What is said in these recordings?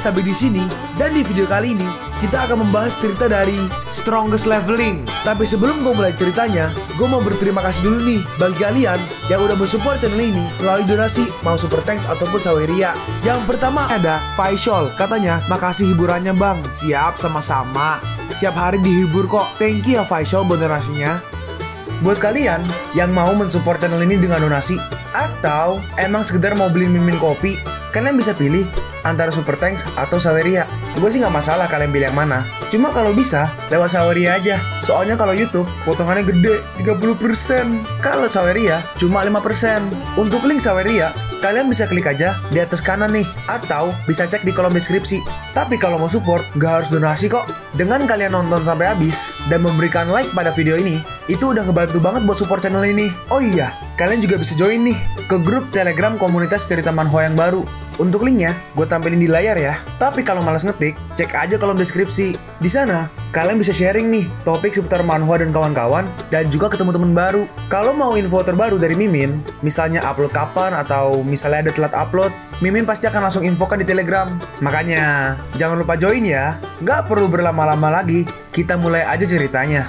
guys, Sabi di sini, dan di video kali ini kita akan membahas cerita dari Strongest Leveling. Tapi sebelum gue mulai ceritanya, gue mau berterima kasih dulu nih bagi kalian yang udah mensupport channel ini melalui donasi, mau super thanks ataupun saweria. Yang pertama ada Faisal, katanya makasih hiburannya bang. Siap, sama-sama. Siap hari dihibur kok. Thank you ya Faisal buat donasinya. Buat kalian yang mau mensupport channel ini dengan donasi atau emang sekedar mau beli mimin kopi, kalian bisa pilih antara super thanks atau saweria. Gue sih nggak masalah kalian pilih yang mana. Cuma kalau bisa lewat saweria aja. Soalnya kalau YouTube potongannya gede 30%. Kalau saweria cuma 5%. Untuk link saweria kalian bisa klik aja di atas kanan nih, atau bisa cek di kolom deskripsi. Tapi kalau mau support nggak harus donasi kok. Dengan kalian nonton sampai habis dan memberikan like pada video ini, itu udah ngebantu banget buat support channel ini. Oh iya, kalian juga bisa join nih ke grup Telegram komunitas cerita manhwa yang baru. Untuk linknya gue tampilin di layar ya. Tapi kalau malas ngetik, cek aja kolom deskripsi. Di sana kalian bisa sharing nih topik seputar manhwa dan kawan-kawan, dan juga ketemu teman baru. Kalau mau info terbaru dari Mimin, misalnya upload kapan atau misalnya ada telat upload, Mimin pasti akan langsung infokan di Telegram. Makanya jangan lupa join ya. Nggak perlu berlama-lama lagi, kita mulai aja ceritanya.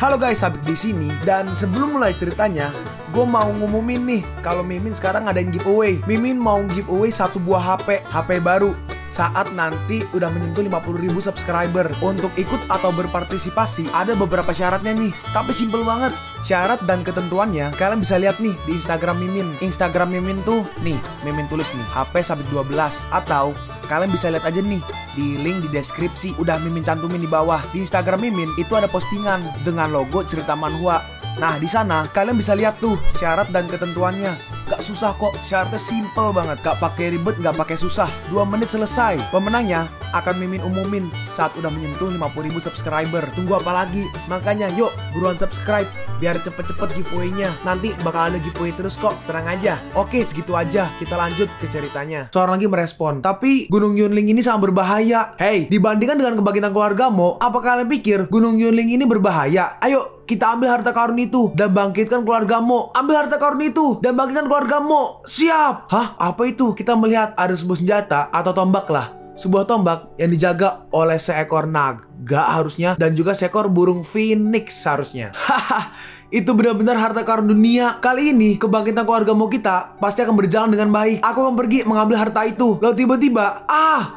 Halo guys, Sabik di sini, dan sebelum mulai ceritanya, gue mau ngumumin nih kalau Mimin sekarang ngadain giveaway. Mimin mau giveaway satu buah HP baru saat nanti udah menyentuh 50.000 subscriber. Untuk ikut atau berpartisipasi ada beberapa syaratnya nih, tapi simple banget. Syarat dan ketentuannya kalian bisa lihat nih di Instagram Mimin. Instagram Mimin tuh nih, Mimin tulis nih HP Sabik 12, atau kalian bisa lihat aja nih di link di deskripsi, udah Mimin cantumin di bawah. Di Instagram Mimin itu ada postingan dengan logo cerita manhwa. Nah, di sana kalian bisa lihat tuh syarat dan ketentuannya. Gak susah kok, syaratnya simple banget. Gak pakai ribet, gak pakai susah. 2 menit selesai. Pemenangnya akan Mimin umumin saat udah menyentuh 50.000 subscriber. Tunggu apa lagi? Makanya yuk buruan subscribe biar cepet-cepet giveaway-nya. Nanti bakal ada giveaway terus kok, tenang aja. Oke, segitu aja. Kita lanjut ke ceritanya. Seorang lagi merespon, tapi Gunung Yunling ini sangat berbahaya. Hey, dibandingkan dengan kebangkitan keluargamu, apa kalian pikir Gunung Yunling ini berbahaya? Ayo, kita ambil harta karun itu dan bangkitkan keluargamu. Ambil harta karun itu dan bangkitkan keluargamu. Siap. Hah? Apa itu? Kita melihat ada sebuah senjata atau tombak lah. Sebuah tombak yang dijaga oleh seekor naga harusnya, dan juga seekor burung phoenix harusnya. Haha, itu benar-benar harta karun dunia. Kali ini kebangkitan keluargamu kita pasti akan berjalan dengan baik. Aku akan pergi mengambil harta itu. Lalu tiba-tiba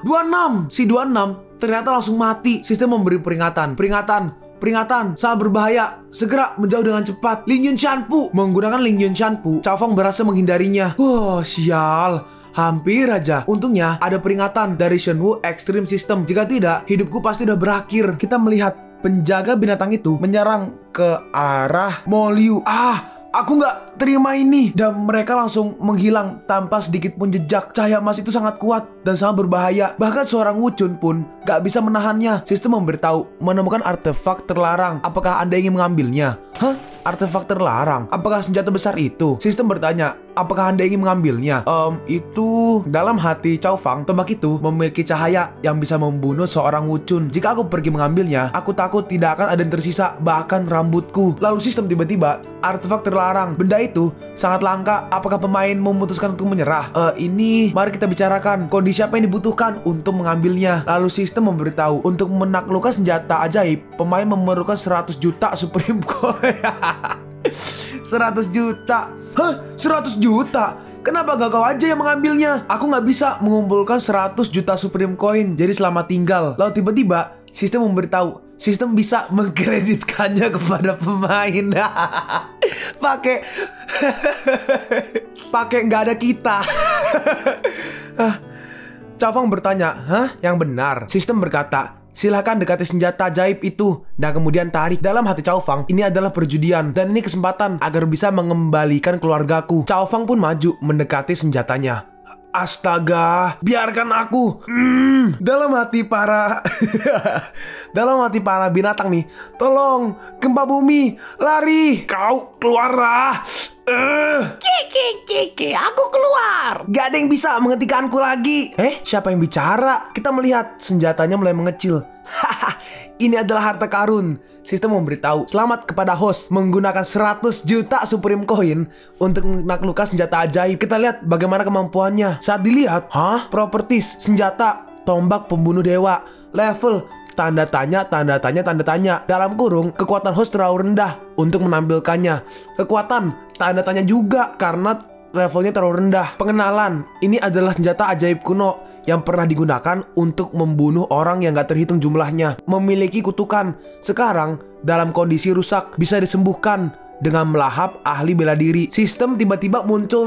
26. Si 26 ternyata langsung mati. Sistem memberi peringatan. Peringatan, sangat berbahaya. Segera menjauh dengan cepat. Ling Yun Shanpu. Menggunakan Ling Yun Shanpu, Cao Fang berhasil menghindarinya. Sial. Hampir aja. Untungnya ada peringatan dari Shenwu Extreme System. Jika tidak, hidupku pasti udah berakhir. Kita melihat penjaga binatang itu menyerang ke arah Moliu. Aku nggak terima ini. Dan mereka langsung menghilang tanpa sedikit pun jejak. Cahaya emas itu sangat kuat dan sangat berbahaya. Bahkan seorang Wu Chun pun nggak bisa menahannya. Sistem memberitahu menemukan artefak terlarang. Apakah Anda ingin mengambilnya? Artefak terlarang? Apakah senjata besar itu? Sistem bertanya, apakah Anda ingin mengambilnya? Itu... Dalam hati Cao Fang, tombak itu memiliki cahaya yang bisa membunuh seorang Wu Chun. Jika aku pergi mengambilnya, aku takut tidak akan ada yang tersisa, bahkan rambutku. Lalu sistem tiba-tiba, artefak terlarang. Benda itu sangat langka. Apakah pemain memutuskan untuk menyerah? Ini, mari kita bicarakan kondisi apa yang dibutuhkan untuk mengambilnya. Lalu sistem memberitahu, untuk menaklukkan senjata ajaib, pemain memerlukan 100 juta Supreme Coin. 100 juta. 100 juta? Kenapa gak kau aja yang mengambilnya? Aku gak bisa mengumpulkan 100 juta Supreme Coin, jadi selamat tinggal. Lalu tiba-tiba sistem memberitahu, sistem bisa mengkreditkannya kepada pemain. Pakai nggak ada kita. Cao Fang bertanya, yang benar? Sistem berkata, silahkan dekati senjata ajaib itu. Dan kemudian tarik. Dalam hati Cao Fang, ini adalah perjudian, dan ini kesempatan agar bisa mengembalikan keluargaku. Cao Fang pun maju mendekati senjatanya. Astaga, biarkan aku. Dalam hati para binatang nih, tolong, gempa bumi, lari. Kau keluarlah. Aku keluar. Gak ada yang bisa menghentikanku lagi. Siapa yang bicara? Kita melihat senjatanya mulai mengecil. Ini adalah harta karun. Sistem memberitahu, selamat kepada host menggunakan 100 juta Supreme Coin untuk menaklukkan senjata ajaib. Kita lihat bagaimana kemampuannya. Saat dilihat, properties senjata tombak pembunuh dewa. Level tanda tanya, tanda tanya, tanda tanya. Dalam kurung, kekuatan host terlalu rendah untuk menampilkannya. Kekuatan tanda tanya juga karena levelnya terlalu rendah. Pengenalan, ini adalah senjata ajaib kuno yang pernah digunakan untuk membunuh orang yang gak terhitung jumlahnya. Memiliki kutukan. Sekarang, dalam kondisi rusak, bisa disembuhkan dengan melahap ahli bela diri. Sistem tiba-tiba muncul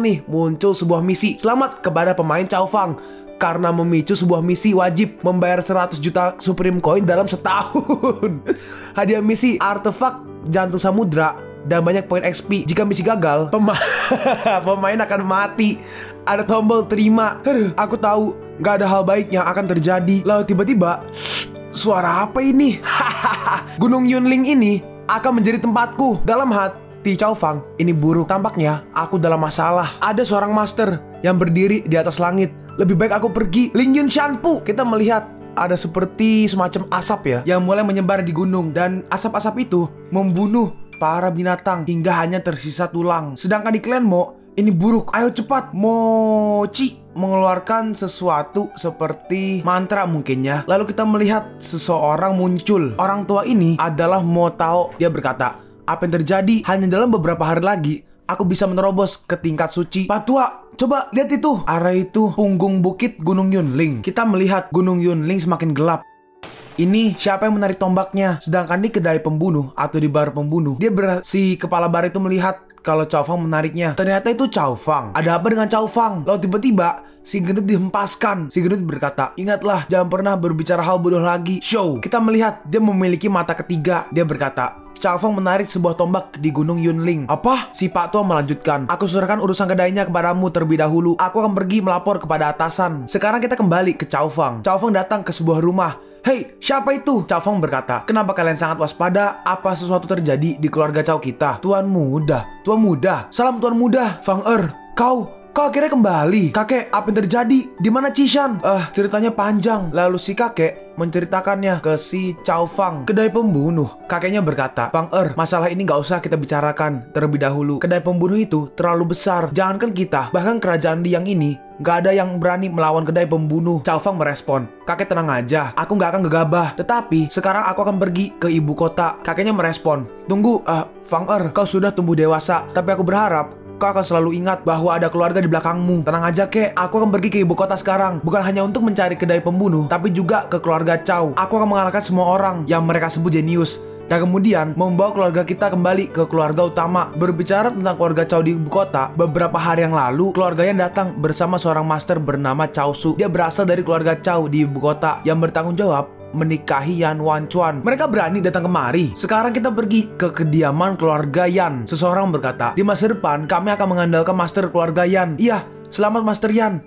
sebuah misi. Selamat kepada pemain Cao Fang. Karena memicu sebuah misi wajib membayar 100 juta Supreme Coin dalam setahun. Hadiah misi artefak jantung samudra dan banyak poin XP. Jika misi gagal, pemain akan mati. Ada tombol terima. Aku tahu gak ada hal baik yang akan terjadi. Lalu tiba-tiba, suara apa ini? Gunung Yunling ini akan menjadi tempatku. Dalam hati Cao Fang, ini buruk. Tampaknya aku dalam masalah. Ada seorang master yang berdiri di atas langit. Lebih baik aku pergi. Ling Yun Shanpu. Kita melihat ada seperti semacam asap ya yang mulai menyebar di gunung. Dan asap-asap itu membunuh para binatang hingga hanya tersisa tulang. Sedangkan di Clan Mo, ini buruk. Ayo cepat. Mochi mengeluarkan sesuatu seperti mantra mungkinnya. Lalu kita melihat seseorang muncul. Orang tua ini adalah Mo Tao. Dia berkata, apa yang terjadi? Hanya dalam beberapa hari lagi aku bisa menerobos ke tingkat suci. Pak Tua, coba lihat itu. Arah itu punggung bukit Gunung Yunling. Kita melihat Gunung Yunling semakin gelap. Ini siapa yang menarik tombaknya? Sedangkan di kedai pembunuh atau di bar pembunuh, si kepala bar itu melihat kalau Cao Fang menariknya. Ternyata itu Cao Fang. Ada apa dengan Cao Fang? Lalu tiba-tiba si gendut dihempaskan. Si gendut berkata, ingatlah, jangan pernah berbicara hal bodoh lagi. Show. Kita melihat dia memiliki mata ketiga. Dia berkata, Cao Fang menarik sebuah tombak di Gunung Yunling. Apa? Si Pak Tua melanjutkan. Aku serahkan urusan kedainya kepadamu terlebih dahulu. Aku akan pergi melapor kepada atasan. Sekarang kita kembali ke Cao Fang. Cao Fang datang ke sebuah rumah. Hei, siapa itu? Cao Fang berkata, kenapa kalian sangat waspada? Apa sesuatu terjadi di keluarga Cao kita? Tuan muda. Salam Tuan muda. Fang kau akhirnya kembali. Kakek, apa yang terjadi? Di mana Cishan? Ceritanya panjang. Lalu si kakek menceritakannya ke si Cao Fang. Kedai pembunuh. Kakeknya berkata, Fang masalah ini gak usah kita bicarakan terlebih dahulu. Kedai pembunuh itu terlalu besar. Jangankan kita, bahkan kerajaan Liang ini gak ada yang berani melawan kedai pembunuh. Cao Fang merespon, kakek tenang aja, aku gak akan gegabah. Tetapi sekarang aku akan pergi ke ibu kota. Kakeknya merespon, tunggu, Fang kau sudah tumbuh dewasa. Tapi aku berharap kau akan selalu ingat bahwa ada keluarga di belakangmu. Tenang aja kek, aku akan pergi ke ibu kota sekarang. Bukan hanya untuk mencari kedai pembunuh, tapi juga ke keluarga Cao. Aku akan mengalahkan semua orang yang mereka sebut jenius. Dan kemudian membawa keluarga kita kembali ke keluarga utama. Berbicara tentang keluarga Cao di ibu kota, beberapa hari yang lalu keluarganya datang bersama seorang master bernama Cao Su. Dia berasal dari keluarga Cao di ibu kota yang bertanggung jawab menikahi Yan Wanchuan. Mereka berani datang kemari. Sekarang kita pergi ke kediaman keluarga Yan. Seseorang berkata, di masa depan kami akan mengandalkan master keluarga Yan. Iya, selamat Master Yan.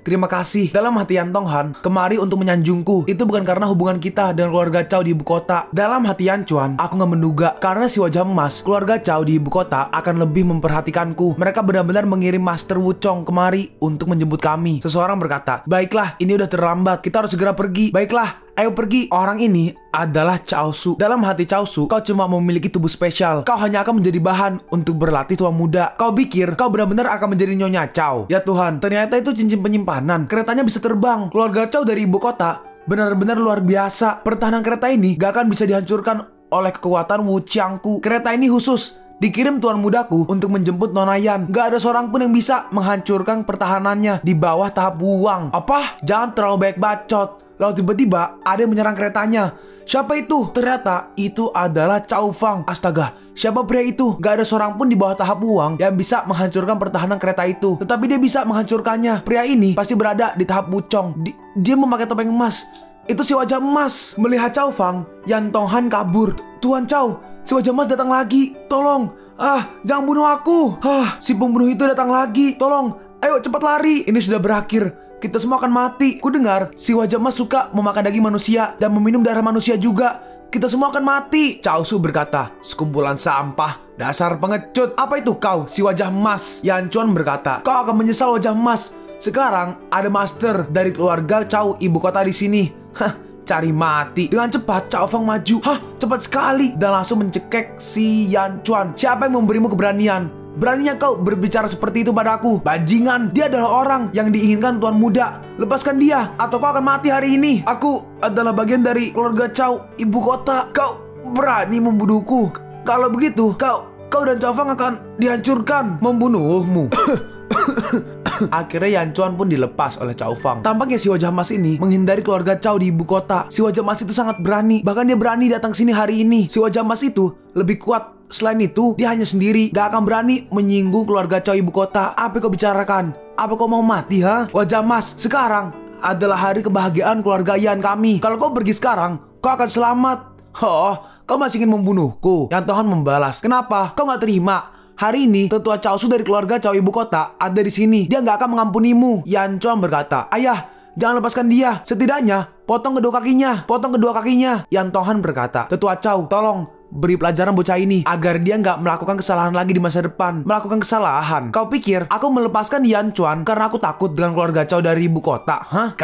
Terima kasih. Dalam hati Yan Tonghan, kemari untuk menyanjungku. Itu bukan karena hubungan kita dengan keluarga Cao di ibu kota. Dalam hati Yan Chuan, aku gak menduga karena si wajah emas, keluarga Cao di ibu kota akan lebih memperhatikanku. Mereka benar-benar mengirim Master Wuchong kemari untuk menjemput kami. Seseorang berkata, baiklah, ini udah terlambat. Kita harus segera pergi. Baiklah, ayo pergi. Orang ini adalah Cao Su. Dalam hati Cao Su, kau cuma memiliki tubuh spesial. Kau hanya akan menjadi bahan untuk berlatih tua muda. Kau pikir kau benar-benar akan menjadi Nyonya Cao? Ya Tuhan, ternyata itu cincin penyimpanan. Keretanya bisa terbang. Keluarga Cao dari ibu kota benar-benar luar biasa. Pertahanan kereta ini gak akan bisa dihancurkan oleh kekuatan Wu Qiangku. Kereta ini khusus dikirim tuan mudaku untuk menjemput Nona Yan. Gak ada seorang pun yang bisa menghancurkan pertahanannya di bawah tahap Wuwang. Apa? Jangan terlalu banyak bacot. Lalu tiba-tiba ada yang menyerang keretanya. Siapa itu? Ternyata itu adalah Cao Fang. Astaga, siapa pria itu? Gak ada seorang pun di bawah tahap Wuwang yang bisa menghancurkan pertahanan kereta itu. Tetapi dia bisa menghancurkannya. Pria ini pasti berada di tahap Wuchong. Dia memakai topeng emas. Itu si wajah emas. Melihat Cao Fang, Yan Tonghan kabur. Tuan Cao, si wajah emas datang lagi. Tolong. Jangan bunuh aku. Si pembunuh itu datang lagi. Tolong. Ayo cepat lari. Ini sudah berakhir. Kita semua akan mati. Ku dengar si wajah emas suka memakan daging manusia dan meminum darah manusia juga. Kita semua akan mati. Cao Su berkata, sekumpulan sampah. Dasar pengecut. Apa itu kau, si wajah emas? Yan Chuan berkata, kau akan menyesal wajah emas. Sekarang ada master dari keluarga Cao ibu kota di sini. Cari mati. Dengan cepat Cao Fang maju. Cepat sekali. Dan langsung mencekek si Yan Chuan. Siapa yang memberimu keberanian Beraninya kau berbicara seperti itu padaku? Bajingan, dia adalah orang yang diinginkan Tuan Muda. Lepaskan dia, atau kau akan mati hari ini. Aku adalah bagian dari keluarga Chow, ibu kota. Kau berani membunuhku. Kalau begitu, kau dan Chow Fang akan dihancurkan. Membunuhmu. Akhirnya Yan Chuan pun dilepas oleh Chow Fang. Tampaknya si wajah emas ini menghindari keluarga Chow di ibu kota. Si wajah emas itu sangat berani. Bahkan dia berani datang sini hari ini. Si wajah emas itu lebih kuat. Selain itu, dia hanya sendiri. Gak akan berani menyinggung keluarga Chow ibu kota. Apa kau bicarakan? Apa kau mau mati, ha? Wajah emas, sekarang adalah hari kebahagiaan keluarga Yan kami. Kalau kau pergi sekarang, kau akan selamat. Oh, kau masih ingin membunuhku? Yan Tong Han membalas. Kenapa? Kau gak terima? Hari ini, tetua Chaosu dari keluarga Chow ibu kota ada di sini. Dia nggak akan mengampunimu. Yan Chuan berkata, ayah, jangan lepaskan dia. Setidaknya, potong kedua kakinya. Potong kedua kakinya. Yan Tong Han berkata, tetua Chow, tolong beri pelajaran bocah ini agar dia nggak melakukan kesalahan lagi di masa depan. Melakukan kesalahan. Kau pikir aku melepaskan Yan Chuan karena aku takut dengan keluarga Chow dari ibu kota? Hah?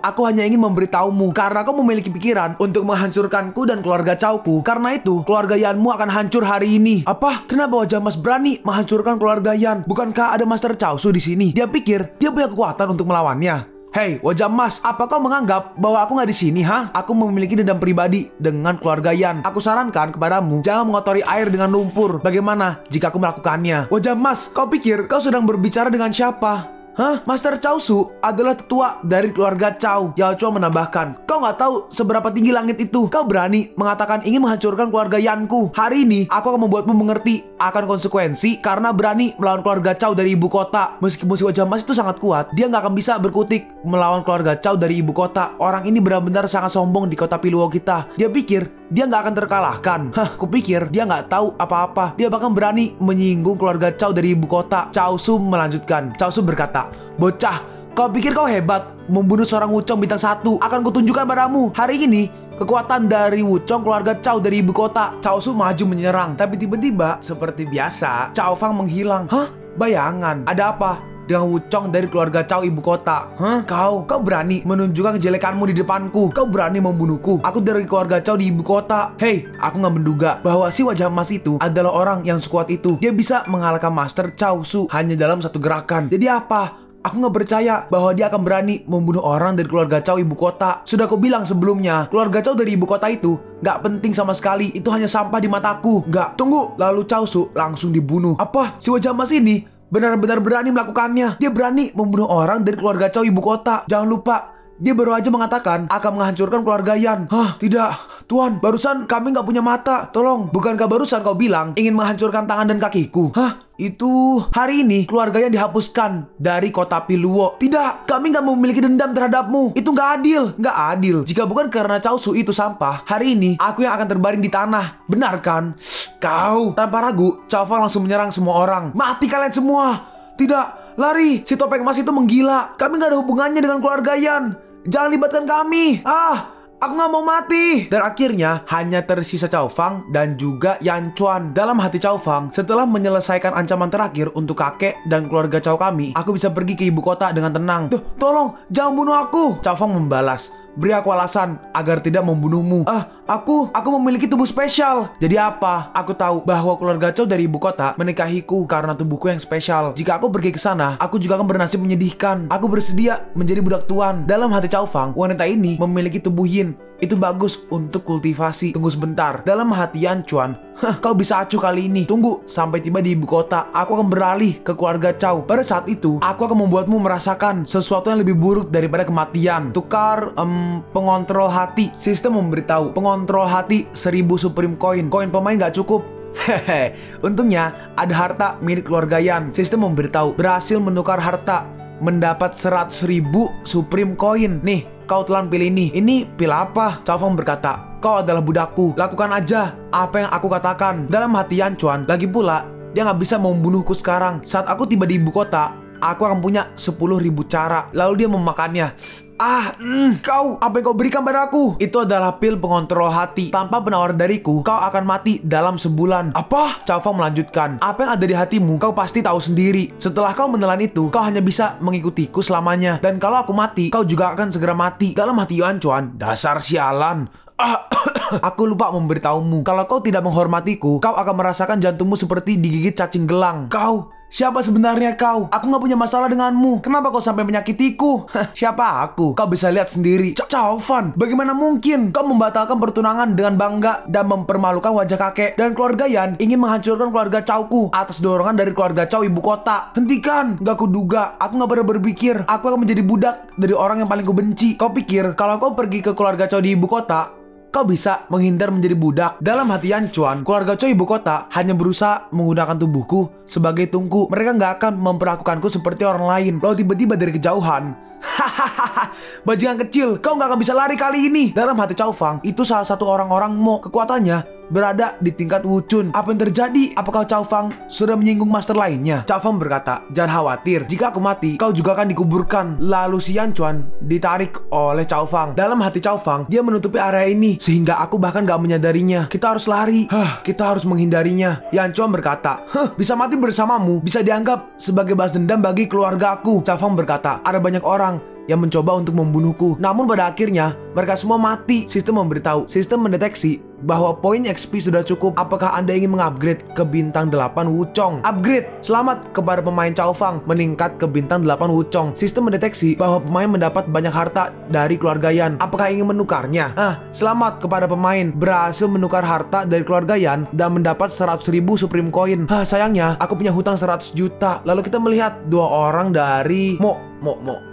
Aku hanya ingin memberitahumu karena kau memiliki pikiran untuk menghancurkanku dan keluarga Chowku. Karena itu, keluarga Yanmu akan hancur hari ini. Apa? Kenapa wajah Mas berani menghancurkan keluarga Yan? Bukankah ada Master Chaosu di sini? Dia pikir dia punya kekuatan untuk melawannya. Hei, wajah emas, apa kau menganggap bahwa aku nggak di sini, ha? Aku memiliki dendam pribadi dengan keluarga Yan. Aku sarankan kepadamu, jangan mengotori air dengan lumpur. Bagaimana jika aku melakukannya? Wajah emas, kau pikir kau sedang berbicara dengan siapa? Hah? Master Chaosu adalah tetua dari keluarga Chow. Yao Chuan menambahkan, kau nggak tahu seberapa tinggi langit itu. Kau berani mengatakan ingin menghancurkan keluarga Yanku. Hari ini, aku akan membuatmu mengerti akan konsekuensi karena berani melawan keluarga Chow dari ibu kota. Meskipun si wajah emas itu sangat kuat, dia nggak akan bisa berkutik melawan keluarga Chow dari ibu kota. Orang ini benar-benar sangat sombong di kota Piluo kita. Dia pikir dia nggak akan terkalahkan. Kupikir dia nggak tahu apa-apa. Dia bahkan berani menyinggung keluarga Chow dari ibu kota. Chaosu melanjutkan. Chaosu berkata, bocah, kau pikir kau hebat membunuh seorang Wuchong bintang 1? Akan kutunjukkan padamu hari ini kekuatan dari Wuchong keluarga Chow dari ibu kota. Chaosu maju menyerang, tapi tiba-tiba seperti biasa Chow Fang menghilang. Hah? Bayangan, ada apa dengan Wuchong dari keluarga Chow ibu kota? Hah? Kau berani menunjukkan kejelekanmu di depanku. Kau berani membunuhku. Aku dari keluarga Chow di ibu kota. Hei, aku nggak menduga bahwa si wajah emas itu adalah orang yang sekuat itu. Dia bisa mengalahkan Master Chaosu hanya dalam satu gerakan. Jadi apa? Aku nggak percaya bahwa dia akan berani membunuh orang dari keluarga Chow ibu kota. Sudah aku bilang sebelumnya, keluarga Chow dari ibu kota itu nggak penting sama sekali. Itu hanya sampah di mataku. Nggak, tunggu. Lalu Chaosu langsung dibunuh. Apa? Si wajah emas ini benar-benar berani melakukannya. Dia berani membunuh orang dari keluarga Chow ibu kota. Jangan lupa, dia baru aja mengatakan akan menghancurkan keluarga Yan. Hah? Tidak, Tuan. Barusan kami nggak punya mata. Tolong. Bukankah barusan kau bilang ingin menghancurkan tangan dan kakiku? Hah? Itu hari ini keluarganya dihapuskan dari kota Piluo. Tidak, kami nggak memiliki dendam terhadapmu. Itu nggak adil. Nggak adil. Jika bukan karena Chaosu itu sampah, hari ini aku yang akan terbaring di tanah. Benar kan? Kau. Tanpa ragu, Chow Fang langsung menyerang semua orang. Mati kalian semua. Tidak, lari. Si topeng emas itu menggila. Kami nggak ada hubungannya dengan keluarga Yan. Jangan libatkan kami. Aku nggak mau mati. Dan akhirnya hanya tersisa Chow Fang dan juga Yan Chuan. Dalam hati Chow Fang, setelah menyelesaikan ancaman terakhir untuk kakek dan keluarga Chow kami, aku bisa pergi ke ibu kota dengan tenang. Tolong, jangan bunuh aku. Chow Fang membalas, beri aku alasan agar tidak membunuhmu. Aku memiliki tubuh spesial. Jadi apa? Aku tahu bahwa keluarga Chow dari ibu kota menikahiku karena tubuhku yang spesial. Jika aku pergi ke sana, aku juga akan bernasib menyedihkan. Aku bersedia menjadi budak tuan. Dalam hati Chow Fang, wanita ini memiliki tubuh yin. Itu bagus untuk kultivasi. Tunggu sebentar. Dalam hati Yan Chuan, kau bisa acuh kali ini. Tunggu sampai tiba di ibu kota. Aku akan beralih ke keluarga Chow. Pada saat itu, aku akan membuatmu merasakan sesuatu yang lebih buruk daripada kematian. Tukar pengontrol hati. Sistem memberitahu pengontrol hati 1000 Supreme Coin. Koin pemain gak cukup. Hehe. Untungnya ada harta milik keluarga Yan. Sistem memberitahu berhasil menukar harta, mendapat 100.000 Supreme Coin. Nih, kau telah pilih ini. Ini pil apa? Chow Fang berkata, kau adalah budakku. Lakukan aja apa yang aku katakan. Dalam hati Yan Chuan, lagi pula dia nggak bisa membunuhku sekarang. Saat aku tiba di ibu kota, aku akan punya 10.000 cara. Lalu dia memakannya. Kau, apa yang kau berikan padaku? Itu adalah pil pengontrol hati. Tanpa penawar dariku, kau akan mati dalam sebulan. Apa? Chow Fang melanjutkan. Apa yang ada di hatimu, kau pasti tahu sendiri. Setelah kau menelan itu, kau hanya bisa mengikutiku selamanya. Dan kalau aku mati, kau juga akan segera mati. Dalam hati Yan Chuan, dasar sialan. Aku lupa memberitahumu. Kalau kau tidak menghormatiku, kau akan merasakan jantungmu seperti digigit cacing gelang. Kau, siapa sebenarnya kau? Aku gak punya masalah denganmu. Kenapa kau sampai menyakitiku? Siapa aku? Kau bisa lihat sendiri. Chow Fan, bagaimana mungkin kau membatalkan pertunangan dengan bangga dan mempermalukan wajah kakek dan keluarga Yan ingin menghancurkan keluarga Chowku atas dorongan dari keluarga Chow ibu kota? Hentikan! Gak kuduga. Aku gak pernah berpikir aku akan menjadi budak dari orang yang paling kubenci. Kau pikir kalau kau pergi ke keluarga Chow di ibu kota, kau bisa menghindar menjadi budak? Dalam hati Yan Chuan, keluarga Chow ibu kota hanya berusaha menggunakan tubuhku sebagai tungku. Mereka nggak akan memperlakukanku seperti orang lain. Lalu tiba-tiba dari kejauhan, hahaha, bajingan kecil, kau nggak akan bisa lari kali ini. Dalam hati Chow Fang, itu salah satu orang-orang Mo. Kekuatannya berada di tingkat Wuchun. Apa yang terjadi? Apakah Chow Fang sudah menyinggung master lainnya? Chow Fang berkata, jangan khawatir, jika aku mati, kau juga akan dikuburkan. Lalu si Yan Chuan ditarik oleh Chow Fang. Dalam hati Chow Fang, dia menutupi area ini sehingga aku bahkan gak menyadarinya. Kita harus lari. Kita harus menghindarinya. Yan Chuan berkata, bisa mati bersamamu bisa dianggap sebagai balas dendam bagi keluarga aku. Chow Fang berkata, ada banyak orang yang mencoba untuk membunuhku, namun pada akhirnya mereka semua mati. Sistem memberitahu, sistem mendeteksi bahwa poin XP sudah cukup. Apakah Anda ingin mengupgrade ke bintang 8 Wuchong? Upgrade. Selamat kepada pemain Chow Fang meningkat ke bintang 8 Wuchong. Sistem mendeteksi bahwa pemain mendapat banyak harta dari keluarga Yan. Apakah ingin menukarnya? Selamat kepada pemain berhasil menukar harta dari keluarga Yan dan mendapat 100.000 Supreme Coin. Sayangnya aku punya hutang 100 juta. Lalu kita melihat dua orang dari Mo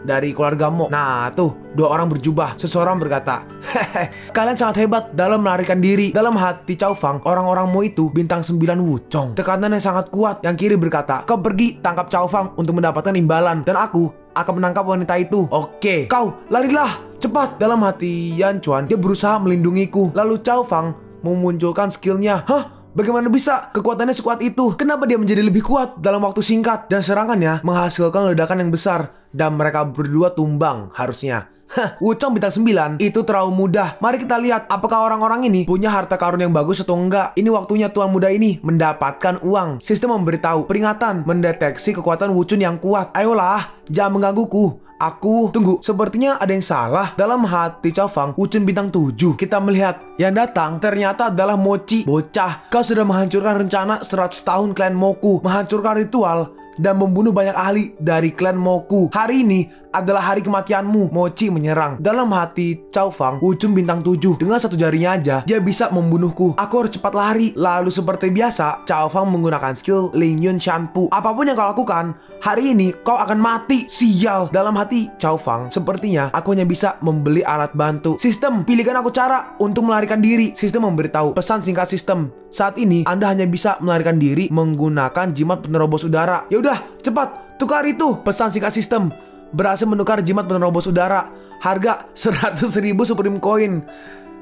dari keluarga Mo. Nah tuh, dua orang berjubah. Seseorang berkata, hehe, kalian sangat hebat dalam melarikan diri. Dalam hati Chow Fang, orang-orang Mo itu bintang 9 Wuchong. Tekanan yang sangat kuat. Yang kiri berkata, kau pergi tangkap Chow Fang untuk mendapatkan imbalan, dan aku akan menangkap wanita itu. Oke, kau larilah cepat. Dalam hati Yan Chuan, dia berusaha melindungiku. Lalu Chow Fang memunculkan skillnya. Bagaimana bisa kekuatannya sekuat itu? Kenapa dia menjadi lebih kuat dalam waktu singkat? Dan serangannya menghasilkan ledakan yang besar, dan mereka berdua tumbang harusnya. Wuchong bintang 9 itu terlalu mudah. Mari kita lihat apakah orang-orang ini punya harta karun yang bagus atau enggak. Ini waktunya tuan muda ini mendapatkan uang. Sistem memberitahu, peringatan, mendeteksi kekuatan Wuchun yang kuat. Ayolah, jangan menggangguku. Aku tunggu, sepertinya ada yang salah. Dalam hati Chow Fang, Wuchun bintang 7. Kita melihat yang datang ternyata adalah Mochi. Bocah, kau sudah menghancurkan rencana 100 tahun klan Moku, menghancurkan ritual dan membunuh banyak ahli dari klan Moku. Hari ini adalah hari kematianmu. Mochi menyerang. Dalam hati Chow Fang, Wuchun bintang 7 dengan satu jarinya aja dia bisa membunuhku. Aku harus cepat lari. Lalu seperti biasa, Chow Fang menggunakan skill Ling Yun Shanpu. Apapun yang kau lakukan, hari ini kau akan mati. Sial. Dalam hati Chow Fang, sepertinya aku hanya bisa membeli alat bantu. Sistem, pilihkan aku cara untuk melarikan diri. Sistem memberitahu, pesan singkat sistem, saat ini Anda hanya bisa melarikan diri menggunakan jimat penerobos udara. Yaudah, cepat tukar itu. Pesan singkat sistem, berhasil menukar jimat penerobos udara. Harga 100.000 Supreme Coin.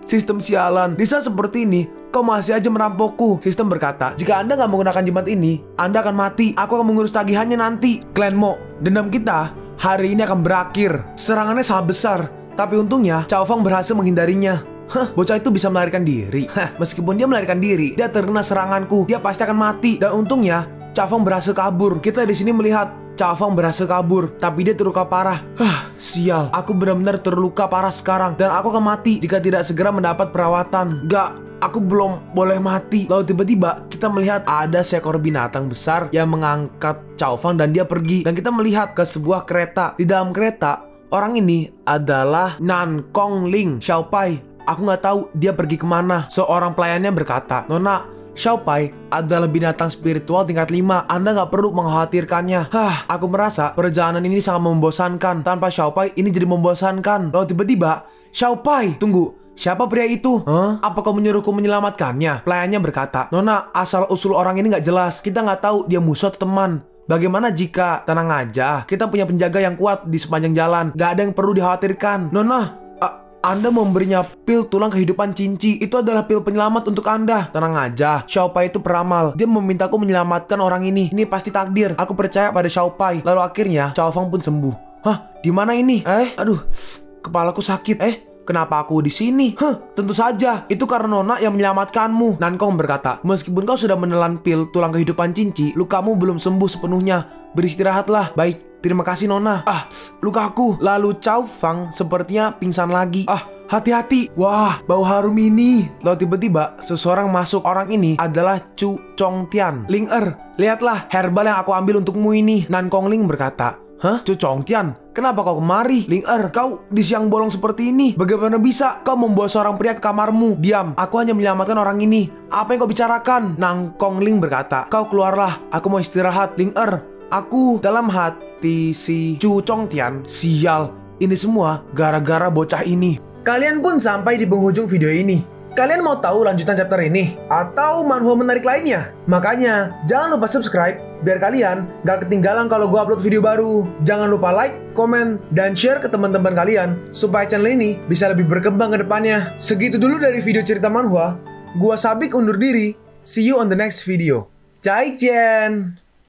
Sistem sialan. Di saat seperti ini, kau masih aja merampokku. Sistem berkata, jika Anda nggak menggunakan jimat ini, Anda akan mati. Aku akan mengurus tagihannya nanti. Klan Mo, dendam kita hari ini akan berakhir. Serangannya sangat besar, tapi untungnya Chow Fang berhasil menghindarinya. Bocah itu bisa melarikan diri. Meskipun dia melarikan diri, dia terkena seranganku. Dia pasti akan mati. Dan untungnya Chow Fang berhasil kabur. Kita di sini melihat Chow Fang berhasil kabur, tapi dia terluka parah. Sial, aku benar-benar terluka parah sekarang, dan aku akan mati jika tidak segera mendapat perawatan. Gak, aku belum boleh mati. Lalu tiba-tiba kita melihat ada seekor binatang besar yang mengangkat Chow Fang dan dia pergi. Dan kita melihat ke sebuah kereta. Di dalam kereta, orang ini adalah Nan Kong Ling Xiaopai. Aku nggak tahu dia pergi kemana. Seorang pelayannya berkata, Nona, Xiaopai adalah binatang spiritual tingkat 5. Anda nggak perlu mengkhawatirkannya. Aku merasa perjalanan ini sangat membosankan. Tanpa Xiaopai ini jadi membosankan. Lalu tiba-tiba Xiaopai, tunggu, siapa pria itu? Apa kau menyuruhku menyelamatkannya? Pelayannya berkata, Nona, asal-usul orang ini nggak jelas. Kita nggak tahu dia musuh atau teman. Bagaimana jika, tenang aja, kita punya penjaga yang kuat di sepanjang jalan. Gak ada yang perlu dikhawatirkan. Nona, Anda memberinya pil tulang kehidupan Cinci. Itu adalah pil penyelamat untuk Anda. Tenang aja, Xiaopai itu peramal. Dia memintaku menyelamatkan orang ini. Ini pasti takdir. Aku percaya pada Xiaopai. Lalu akhirnya Chow Fang pun sembuh. Di mana ini? Aduh, kepalaku sakit. Kenapa aku di sini? Tentu saja, itu karena Nona yang menyelamatkanmu. Nankong berkata, meskipun kau sudah menelan pil tulang kehidupan Cinci, lukamu belum sembuh sepenuhnya. Beristirahatlah. Baik, terima kasih Nona. Lukaku. Lalu Chow Fang sepertinya pingsan lagi. hati-hati. Wah, bau harum ini. Lalu tiba-tiba seseorang masuk. Orang ini adalah Chu Chongtian. Ling lihatlah herbal yang aku ambil untukmu ini. Nan Kongling berkata, hah? Chu Chongtian, kenapa kau kemari? Ling kau di siang bolong seperti ini. Bagaimana bisa kau membawa seorang pria ke kamarmu? Diam, aku hanya menyelamatkan orang ini. Apa yang kau bicarakan? Nang Kongling berkata, kau keluarlah, aku mau istirahat. Ling aku dalam hati si Chu Chongtian, sial, ini semua gara-gara bocah ini. Kalian pun sampai di penghujung video ini. Kalian mau tahu lanjutan chapter ini? Atau manhwa menarik lainnya? Makanya, jangan lupa subscribe biar kalian gak ketinggalan kalau gue upload video baru. Jangan lupa like, komen, dan share ke teman-teman kalian supaya channel ini bisa lebih berkembang ke depannya. Segitu dulu dari video cerita manhwa. Gua Sabik undur diri. See you on the next video. Zaijian!